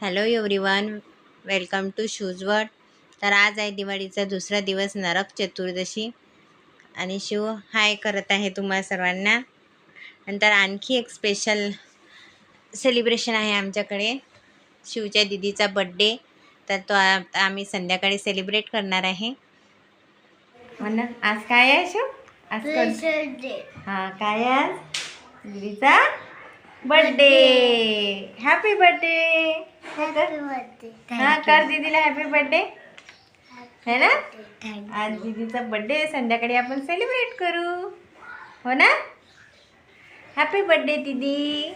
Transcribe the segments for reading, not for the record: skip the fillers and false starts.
Hello everyone, welcome to shoes world. तर आज आहे दिवाळीचा दुसरा दिवस, नरक चतुर्दशी. आणि शिव हाय करत आहे तुम्हा सर्वांना. नंतर आणखी एक स्पेशल सेलिब्रेशन आहे आमच्याकडे, शिवच्या दीदीचा बड्डे. तर तो आता आम्ही संध्याकाळी सेलिब्रेट करणार आहे. म्हणा आज काय आहे शिव? आज हां, काय आज दीदीचा बर्थडे. Happy birthday. हां, कर दीदीला हॅपी बर्थडे है ना. आज दीदीचा बर्थडे, संध्याकाळी आपण सेलिब्रेट करू, हो ना. हॅपी बर्थडे दीदी.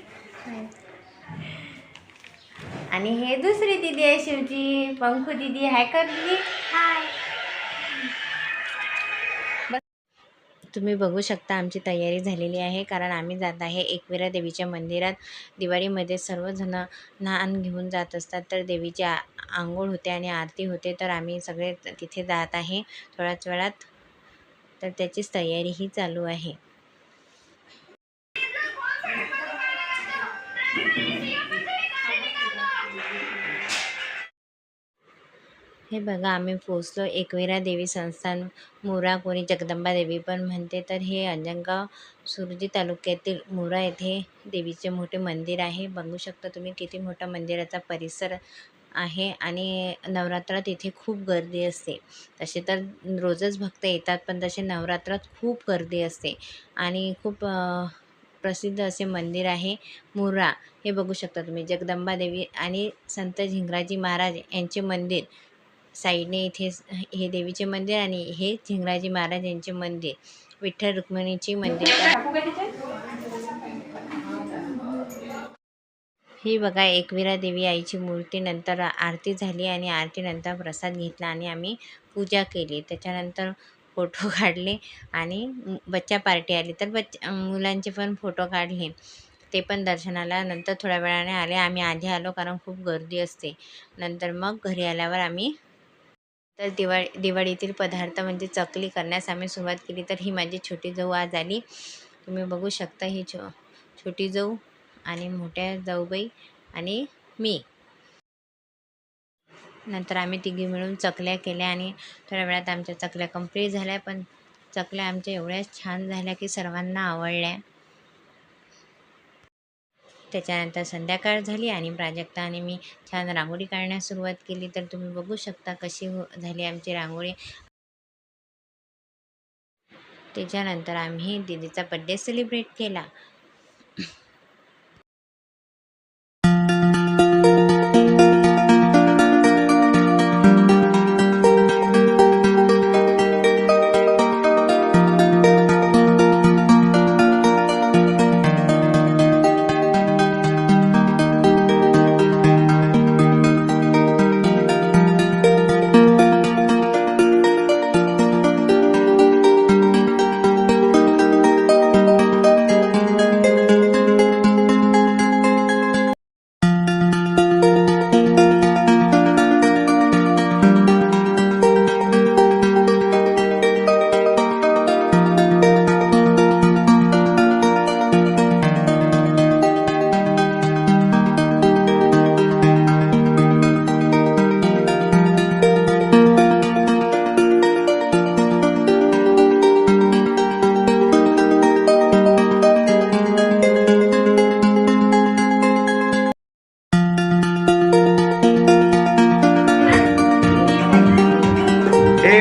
आणि हे दुसरी दीदी आहे शिवची, पंखू दीदी. हाय कर दीदी. तुम्ही बघू शकता आमची तयारी झालेली आहे, कारण आम्ही जात आहे एकविरा देवीच्या मंदिरात. दिवाळीमध्ये सर्वजण नान घेऊन जात असतात, तर देवीची आंघोळ होते आणि आरती होते. तर आम्ही सगळे तिथे जात आहे थोड्याच वेळात. तर त्याचीच तयारीही चालू आहे. हे बघा, आम्ही पोचलो. एकविरा देवी संस्थान, मुरा, कोणी जगदंबा देवी पण म्हणते. तर हे अंजनगाव सुरजी तालुक्यातील मुरा येथे देवीचे मोठे मंदिर आहे. बघू शकता तुम्ही किती मोठा मंदिराचा परिसर आहे. आणि नवरात्रात इथे खूप गर्दी असते. तसे तर रोजच भक्त येतात, पण तसे नवरात्रात खूप गर्दी असते. आणि खूप प्रसिद्ध असे मंदिर आहे मुरा. हे बघू शकता तुम्ही, जगदंबा देवी आणि संत झिंगराजी महाराज यांचे मंदिर साईडने. इथे हे देवीचे मंदिर आणि हे झिंगराजी महाराज यांचे मंदिर, विठ्ठल रुक्मिणीची मंदिर. ही बघा एकविरा देवी आईची मूर्ती. नंतर आरती झाली आणि आरतीनंतर प्रसाद घेतला आणि आम्ही पूजा केली. त्याच्यानंतर फोटो काढले आणि बच्चा पार्टी आली, तर मुलांचे पण फोटो काढले. ते पण दर्शनाला नंतर थोड्या वेळाने आले. आम्ही आधी आलो कारण खूप गर्दी असते. नंतर मग घरी आल्यावर आम्ही तर दिवाळीतील पदार्थ म्हणजे चकली करण्यास आम्ही सुरुवात केली. तर ही माझी छोटी जाऊ आज आली. तुम्ही बघू शकता, ही छोटी जाऊ आणि मोठ्या जाऊबाई आणि मी. नंतर आम्ही तिघी मिळून चकल्या केल्या आणि थोड्या वेळात आमच्या चकल्या कंप्लीट झाल्या. पण चकल्या आमच्या एवढ्या छान झाल्या की सर्वांना आवडल्या. त्याच्यानंतर संध्याकाळ झाली आणि प्राजक्ता आणि मी छान रांगोळी काढण्यास सुरुवात केली. तर तुम्ही बघू शकता कशी झाली आमची रांगोळी. त्याच्यानंतर आम्ही दीदीचा बड्डे सेलिब्रेट केला.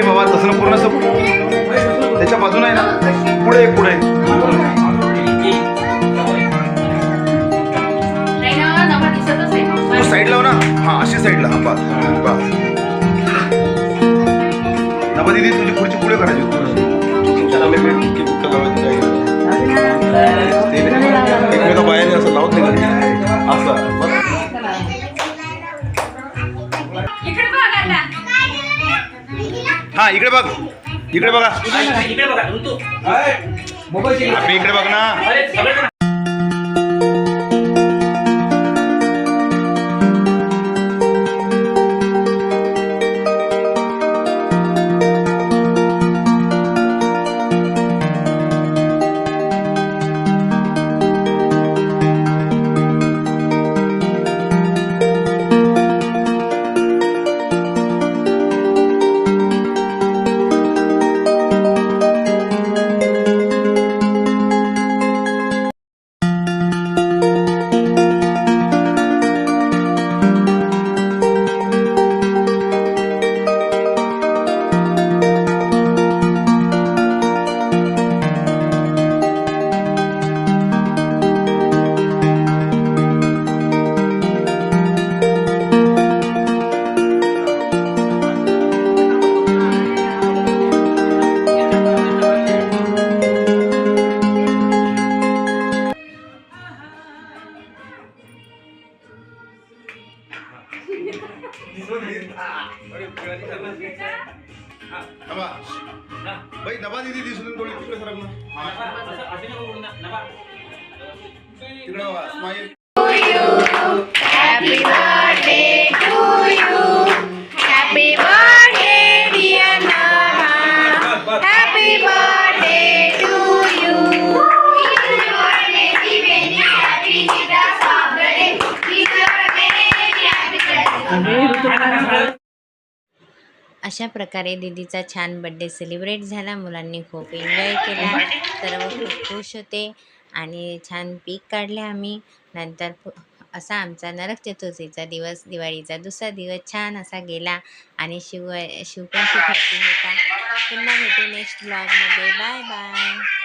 बाबा तसं पूर्ण त्याच्या बाजून आहे ना, पुढे पुढे तू साईड लाव ना. हा, अशी साईडला. हा, बस बस. नवा दिदी तुझी खुर्ची पुढे करायची. एकमेका बायाने असं लावत नाही असं. हा, इकडे बघ, इकडे बघा. आम्ही इकडे बघ ना. नभा बाई नभा दिदी दिसून थोडी तिकडे सरक ना तिकडे बघा smile Happy birthday to you. Happy birthday dear Naha. Happy birthday to you. अशा प्रकारे दीदीचा छान बड्डे सेलिब्रेट झाला. मुलांनी खूप एन्जॉय केला. सर्व खूप खुश होते आणि छान पीक काढले आम्ही. नंतर असा आमचा नरक चतुर्थीचा दिवस, दिवाळीचा दुसरा दिवस छान असा गेला आणि शिव पण खूप हॅपी होता. पुन्हा भेटू नेक्स्ट ब्लॉगमध्ये. Bye bye.